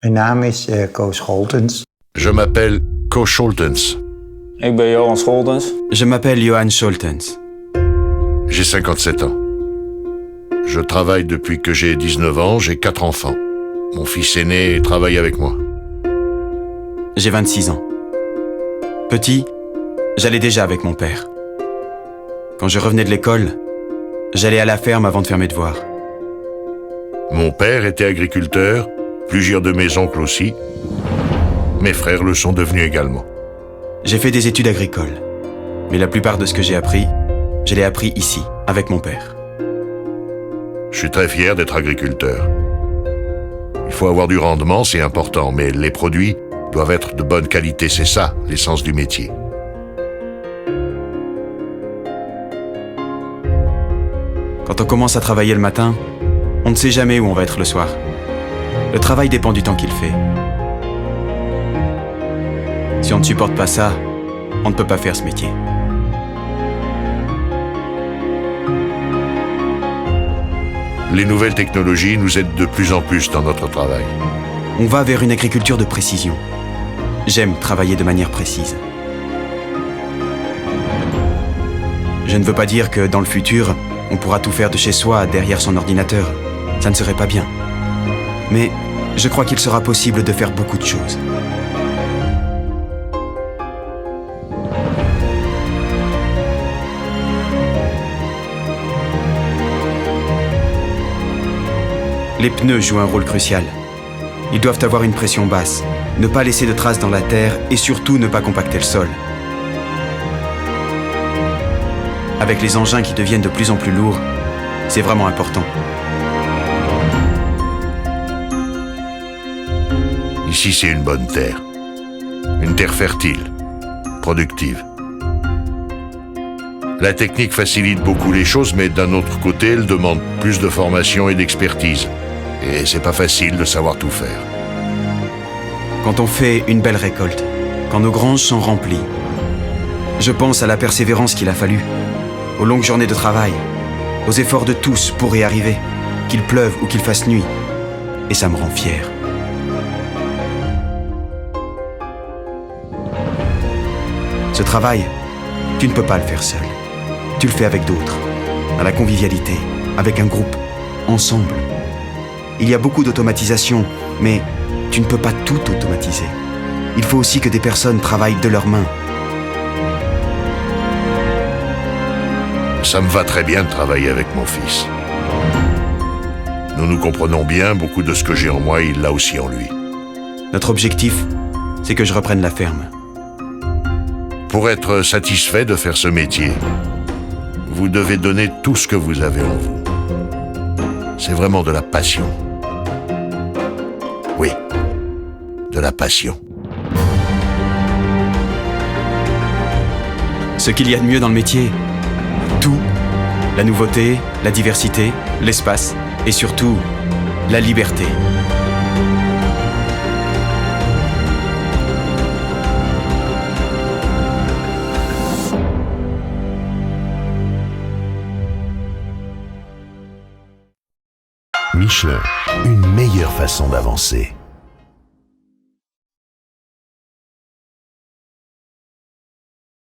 Mijn naam is Koos Scholtens. Je m'appelle Koos Scholtens. Ik ben Johan Scholtens. Je m'appelle Johan Scholtens. J'ai 57 ans. Je travaille depuis que j'ai 19 ans, j'ai 4 enfants. Mon fils aîné travaille avec moi. J'ai 26 ans. Petit, j'allais déjà avec mon père. Quand je revenais de l'école, j'allais à la ferme avant de faire mes devoirs. Mon père était agriculteur, plusieurs de mes oncles aussi. Mes frères le sont devenus également. J'ai fait des études agricoles, mais la plupart de ce que j'ai appris, je l'ai appris ici, avec mon père. Je suis très fier d'être agriculteur. Il faut avoir du rendement, c'est important, mais les produits doivent être de bonne qualité, c'est ça, l'essence du métier. Quand on commence à travailler le matin, on ne sait jamais où on va être le soir. Le travail dépend du temps qu'il fait. Si on ne supporte pas ça, on ne peut pas faire ce métier. Les nouvelles technologies nous aident de plus en plus dans notre travail. On va vers une agriculture de précision. J'aime travailler de manière précise. Je ne veux pas dire que dans le futur, on pourra tout faire de chez soi, derrière son ordinateur. Ça ne serait pas bien. Mais je crois qu'il sera possible de faire beaucoup de choses. Les pneus jouent un rôle crucial. Ils doivent avoir une pression basse, ne pas laisser de traces dans la terre et surtout ne pas compacter le sol. Avec les engins qui deviennent de plus en plus lourds, c'est vraiment important. Ici, c'est une bonne terre. Une terre fertile, productive. La technique facilite beaucoup les choses, mais d'un autre côté, elle demande plus de formation et d'expertise. Et c'est pas facile de savoir tout faire. Quand on fait une belle récolte, quand nos granges sont remplies, je pense à la persévérance qu'il a fallu, aux longues journées de travail, aux efforts de tous pour y arriver, qu'il pleuve ou qu'il fasse nuit. Et ça me rend fier. Ce travail, tu ne peux pas le faire seul. Tu le fais avec d'autres, dans la convivialité, avec un groupe, ensemble. Il y a beaucoup d'automatisation, mais tu ne peux pas tout automatiser. Il faut aussi que des personnes travaillent de leurs mains. Ça me va très bien de travailler avec mon fils. Nous nous comprenons bien, beaucoup de ce que j'ai en moi, il l'a aussi en lui. Notre objectif, c'est que je reprenne la ferme. Pour être satisfait de faire ce métier, vous devez donner tout ce que vous avez en vous. C'est vraiment de la passion. Oui, de la passion. Ce qu'il y a de mieux dans le métier, tout, la nouveauté, la diversité, l'espace et surtout, la liberté. Michelin, une meilleure façon d'avancer.